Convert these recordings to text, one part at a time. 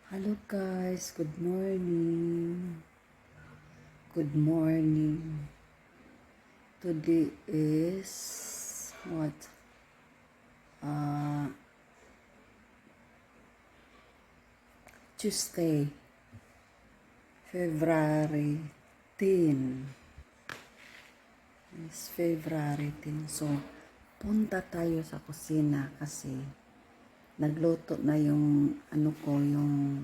Hello guys, good morning. Good morning. Today is what? Uh, Tuesday, February 10. It's February 10. So, punta tayo sa kusina kasi nagluto na yung yung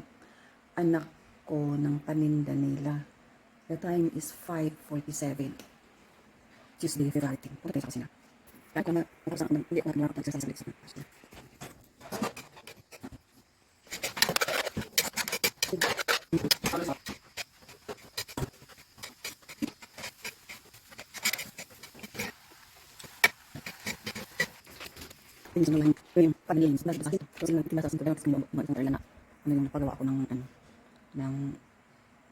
anak ko ng paninda nila. The time is 5:47. Tuesday, February 10. Punta tayo sa kusina. Kahit ko na, hindi ako nakapag-exercise sa kusina. Yung sa mga yung pag-games, kasi nagtilasasin ko daw kasi na yung napagawa ko ng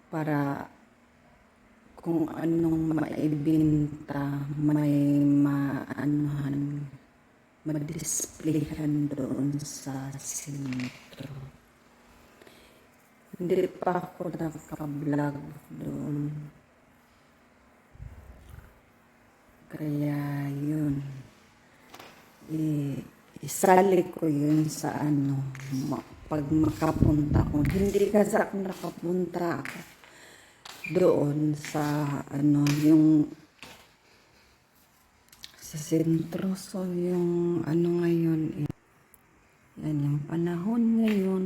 para kung anong maibinta, may madisplayhan doon sa sentro. Hindi pa ako nakaka-vlog doon. Kaya yun. Isali ko yun sa pag makapunta ko. Hindi kasi ako nakapunta ako doon sa yung sa sentro. So yung ngayon yan yung panahon ngayon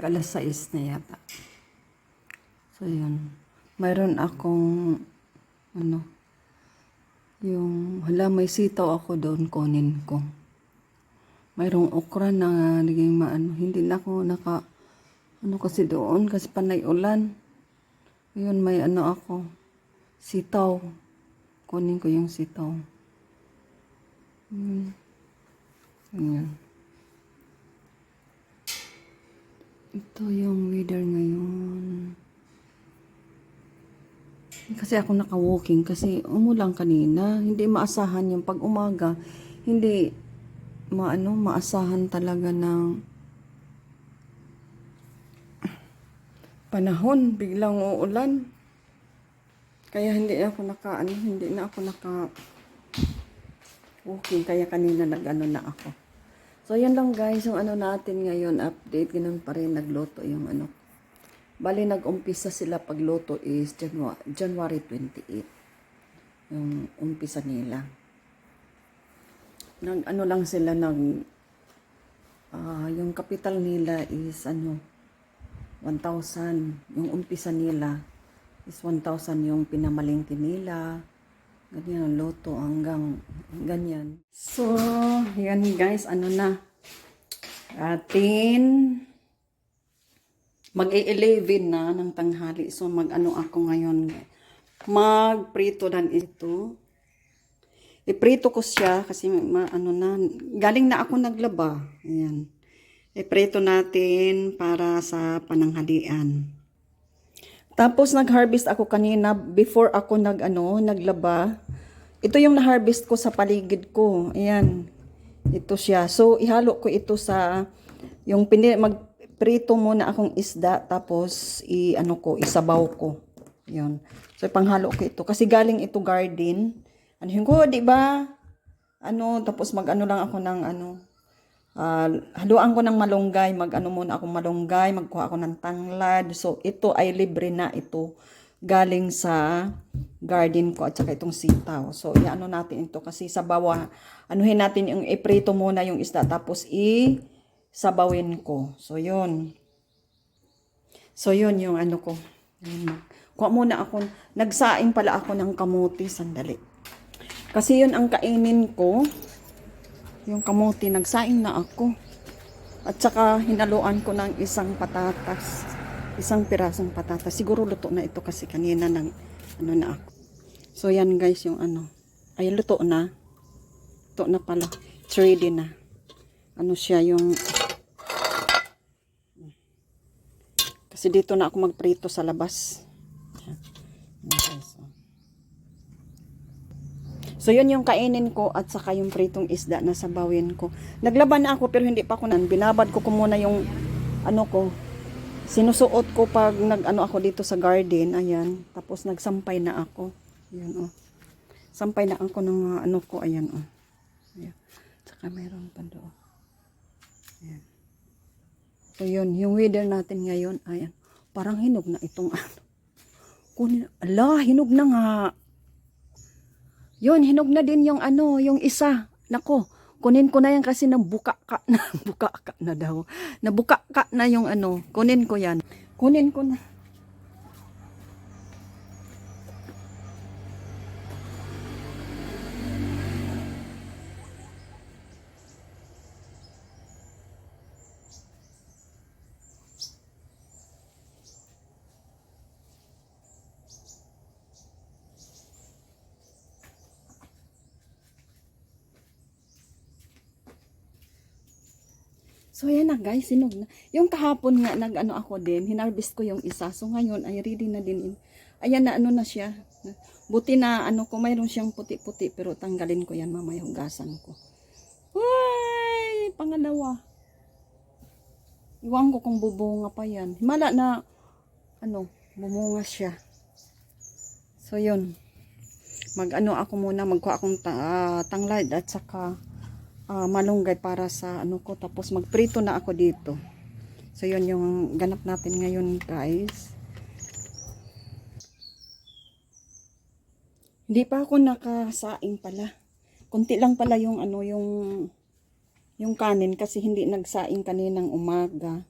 alas 6 na yata. So yun, mayroon akong yung may sitaw ako doon, kunin ko. Mayroong okra na naging hindi na ako kasi doon kasi panay ulan. Ayun, may ako, sitaw. Kunin ko yung sitaw. Ayan. Ito yung weather ngayon. Kasi ako naka-walking kasi umulan kanina. Hindi maasahan yung pag umaga. Hindi maasahan talaga ng panahon. Biglang uulan. Kaya hindi na ako naka-walking. Kaya kanina na ako. So, yan lang guys. Yung natin ngayon, update. Ganun pa rin. Nagluto yung Bali, nag-umpisa sila pagluto is January 28. Yung umpisa nila. Lang sila yung capital nila is 1,000. Yung umpisa nila is 1,000 yung pinamalingki nila. Ganyan ang luto hanggang ganyan. So, yan guys, atin mag-11 na ng tanghali. So, ako ngayon. Magprito dan ito. Iprito ko siya kasi galing na ako naglaba. Ayan. Iprito natin para sa pananghalian. Tapos, nag-harvest ako kanina before ako naglaba. Ito yung na-harvest ko sa paligid ko. Ayan. Ito siya. So, ihalo ko ito sa magprito muna akong isda tapos isabaw ko. 'Yon. So panghalo ko ito kasi galing ito garden. Anuhin ko, 'di ba? Tapos lang ako ng haluan ko ng malunggay, muna akong malunggay, magkuha ako ng tanglad. So ito ay libre na ito. Galing sa garden ko at saka itong sitaw. So natin ito kasi sabawa. Anuhin natin yung iprito muna yung isda tapos sabawin ko. So, yun. So, yun yung ko. Kuha muna ako. Nagsaing pala ako ng kamuti. Sandali. Kasi yun ang kainin ko. Yung kamuti. Nagsaing na ako. At saka hinaluan ko ng isang patatas. Isang pirasong patatas. Siguro luto na ito kasi kanina na ako. So, yan guys yung Ay, luto na. Luto na pala. It's ready na. Siya yung kasi dito na ako magprito sa labas. So, yun yung kainin ko at saka yung pritong isda na sabawin ko. Naglaban na ako pero hindi pa ako binabad ko muna yung ano ko. Sinusuot ko pag nag-ano ako dito sa garden. Ayan. Tapos nagsampay na ako. Ayan, oh. Sampay na ako ng ano ko. Ayan, oh. Ayan. Tsaka mayroon pa doon. Ayan. So, yun. Yung weather natin ngayon. Ayan. Parang hinog na itong ano. Kunin. Ala, hinog na nga. Yun, hinog na din yung ano, yung isa. Nako, kunin ko na yan kasi nabuka ka na. Buka ka na daw. Nabuka ka na yung ano. Kunin ko yan. Kunin ko na. So, yan na guys, sinog na. Yung kahapon nga, nag-ano ako din, hinarvest ko yung isa. So, ngayon, ay ready na din. Ayan na, ano na siya. Buti na, ano ko, mayroon siyang puti-puti, pero tanggalin ko yan, mamaya hugasan ko. Uy! Pangalawa. Iwan ko kung bubunga pa yan. Himala na, ano, bumunga siya. So, yun. Mag-ano ako muna, magkuha akong tanglad at saka malunggay para sa ano ko, tapos magprito na ako dito. So yun yung ganap natin ngayon guys. Hindi pa ako nakasaing pala. Kunti lang pala yung ano yung kanin kasi hindi nagsaing kaninang umaga.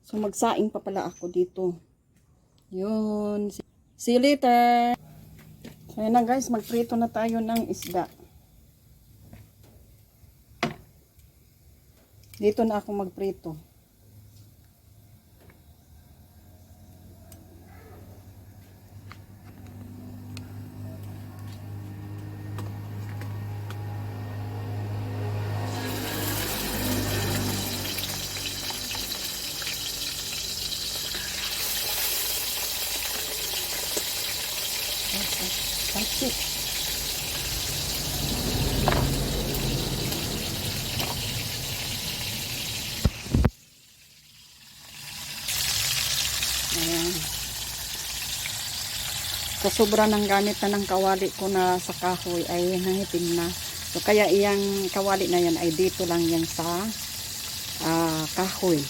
So magsaing pa pala ako dito. Yun. See you later. So yun na guys, magprito na tayo ng isda. Dito na ako magprito. Pansit. Ayan. Sa sobra ng gamit na ng kawali ko na sa kahoy ay nangitim na. So kaya iyang kawali na yan ay dito lang yan sa kahoy.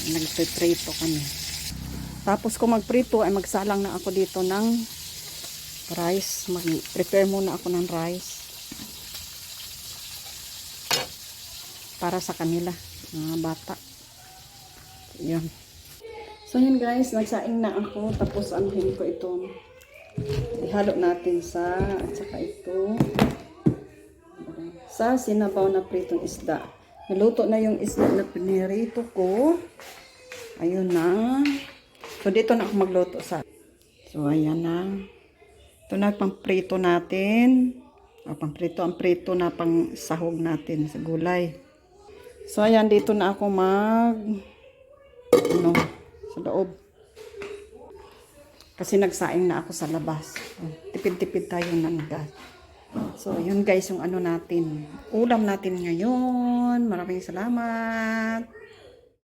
Nagpiprito kami. Tapos kung magprito ay magsalang na ako dito ng rice. Mag-prepare muna ako ng rice. Para sa kanila, mga bata. Yan. So yun guys, nagsaing na ako. Tapos anuhin ko ito. Ihalo natin sa, at saka ito. Sa sinabaw na pritong isda. Naluto na yung isda na pinirito ko. Ayun na. So dito na ako magluto sa. So ayan na. Ito na pang prito natin. Pang prito, ang prito na pang sahog natin sa gulay. So ayan, dito na ako sa loob. Kasi nagsaing na ako sa labas. Tipid-tipid tayo ng gas. So yun guys, yung ano natin. Ulam natin ngayon. Maraming salamat.